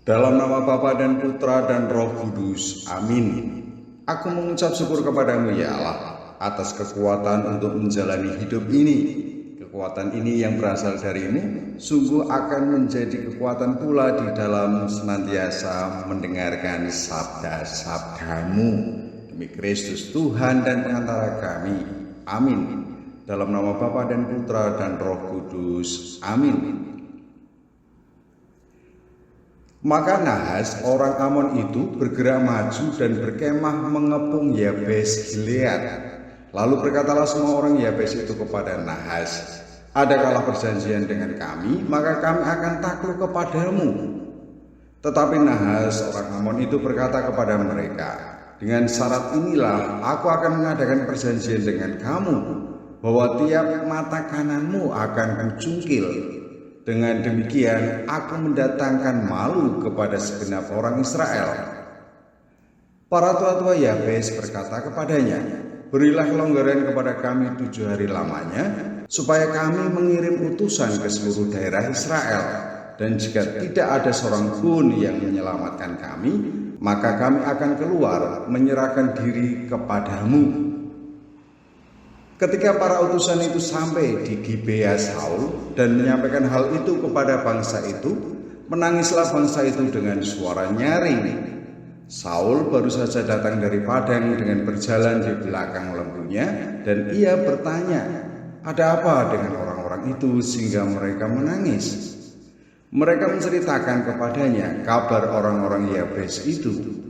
Dalam nama Bapa dan Putra dan Roh Kudus. Amin. Aku mengucap syukur kepadamu ya Allah atas kekuatan untuk menjalani hidup ini. Kekuatan ini yang berasal darimu sungguh akan menjadi kekuatan pula di dalam senantiasa mendengarkan sabda-sabdamu. Demi Kristus Tuhan dan pengantara kami. Amin. Dalam nama Bapa dan Putra dan Roh Kudus. Amin. Maka Nahas orang Amon itu bergerak maju dan berkemah mengepung Yabes Gilead. Lalu berkatalah semua orang Yabes itu kepada Nahas, "Adakala perjanjian dengan kami, maka kami akan takluk kepadamu." Tetapi Nahas orang Amon itu berkata kepada mereka, "Dengan syarat inilah aku akan mengadakan perjanjian dengan kamu, bahwa tiap mata kananmu akan kucungkil. Dengan demikian aku mendatangkan malu kepada segenap orang Israel." Para tua-tua Yabes berkata kepadanya, "Berilah kelonggaran kepada kami 7 hari lamanya, supaya kami mengirim utusan ke seluruh daerah Israel. Dan jika tidak ada seorang pun yang menyelamatkan kami, maka kami akan keluar menyerahkan diri kepadamu." Ketika para utusan itu sampai di Gibea Saul dan menyampaikan hal itu kepada bangsa itu, menangislah bangsa itu dengan suara nyaring. Saul baru saja datang dari padang dengan berjalan di belakang lembunya, dan ia bertanya, "Ada apa dengan orang-orang itu sehingga mereka menangis?" Mereka menceritakan kepadanya kabar orang-orang Yabes itu.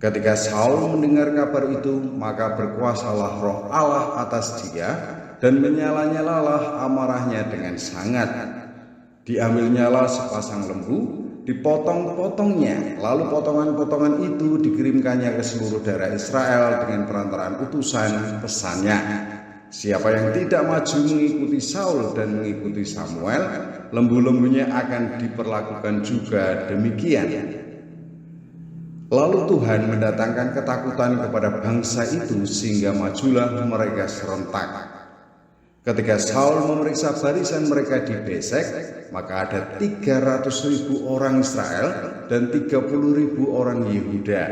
Ketika Saul mendengar kabar itu, maka berkuasalah roh Allah atas dia, dan menyala-nyalalah amarahnya dengan sangat. Diambilnyalah sepasang lembu, dipotong-potongnya, lalu potongan-potongan itu dikirimkannya ke seluruh daerah Israel dengan perantaraan utusan pesannya. Siapa yang tidak maju mengikuti Saul dan mengikuti Samuel, lembu-lembunya akan diperlakukan juga demikian. Lalu Tuhan mendatangkan ketakutan kepada bangsa itu sehingga majulah mereka serentak. Ketika Saul memeriksa barisan mereka di Besek, maka ada 300.000 orang Israel dan 30.000 orang Yehuda.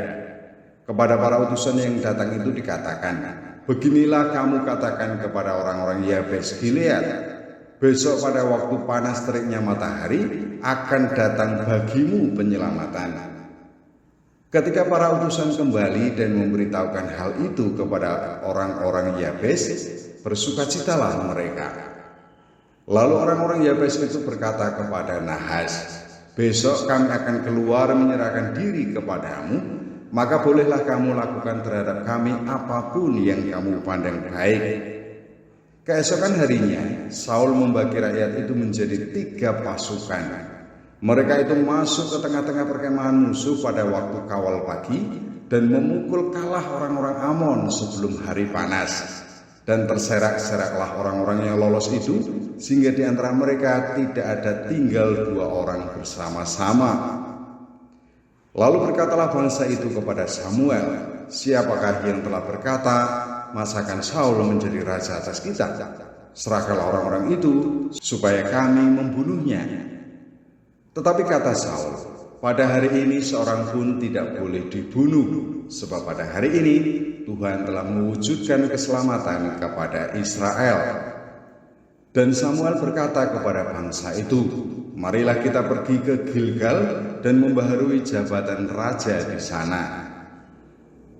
Kepada para utusan yang datang itu dikatakan, "Beginilah kamu katakan kepada orang-orang Yabes Gilead, besok pada waktu panas teriknya matahari akan datang bagimu penyelamatan." Ketika para utusan kembali dan memberitahukan hal itu kepada orang-orang Yabes, bersukacitalah mereka. Lalu orang-orang Yabes itu berkata kepada Nahas, "Besok kami akan keluar menyerahkan diri kepadamu, maka bolehlah kamu lakukan terhadap kami apapun yang kamu pandang baik." Keesokan harinya, Saul membagi rakyat itu menjadi 3 pasukan. Mereka itu masuk ke tengah-tengah perkemahan musuh pada waktu kawal pagi dan memukul kalah orang-orang Amon sebelum hari panas. Dan terserak-seraklah orang-orang yang lolos itu, sehingga di antara mereka tidak ada tinggal 2 orang bersama-sama. Lalu berkatalah bangsa itu kepada Samuel, "Siapakah yang telah berkata, masakan Saul menjadi raja atas kita? Serahkanlah orang-orang itu, supaya kami membunuhnya." Tetapi kata Saul, "Pada hari ini seorang pun tidak boleh dibunuh, sebab pada hari ini Tuhan telah mewujudkan keselamatan kepada Israel." Dan Samuel berkata kepada bangsa itu, "Marilah kita pergi ke Gilgal dan membaharui jabatan raja di sana."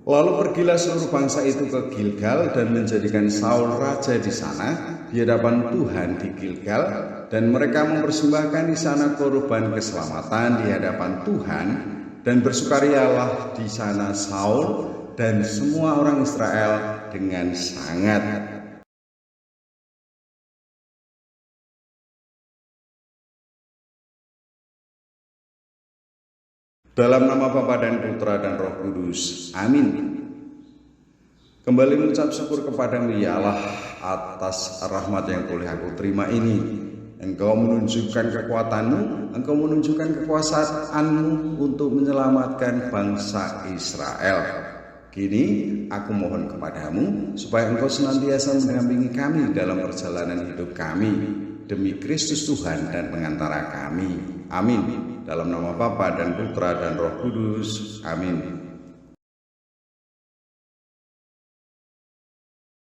Lalu pergilah seluruh bangsa itu ke Gilgal dan menjadikan Saul raja di sana di hadapan Tuhan di Gilgal, dan mereka mempersembahkan di sana korban keselamatan di hadapan Tuhan, dan bersukarialah di sana Saul dan semua orang Israel dengan sangat. Dalam nama Bapa dan Putra dan Roh Kudus. Amin. Kembali mengucap syukur kepadamu ya Allah atas rahmat yang boleh aku terima ini. Engkau menunjukkan kekuatanmu, Engkau menunjukkan kekuasaanmu untuk menyelamatkan bangsa Israel. Kini aku mohon kepadamu supaya Engkau senantiasa mendampingi kami dalam perjalanan hidup kami. demi Kristus Tuhan dan pengantara kami. Amin. Dalam nama Bapa dan Putra dan Roh Kudus. Amin.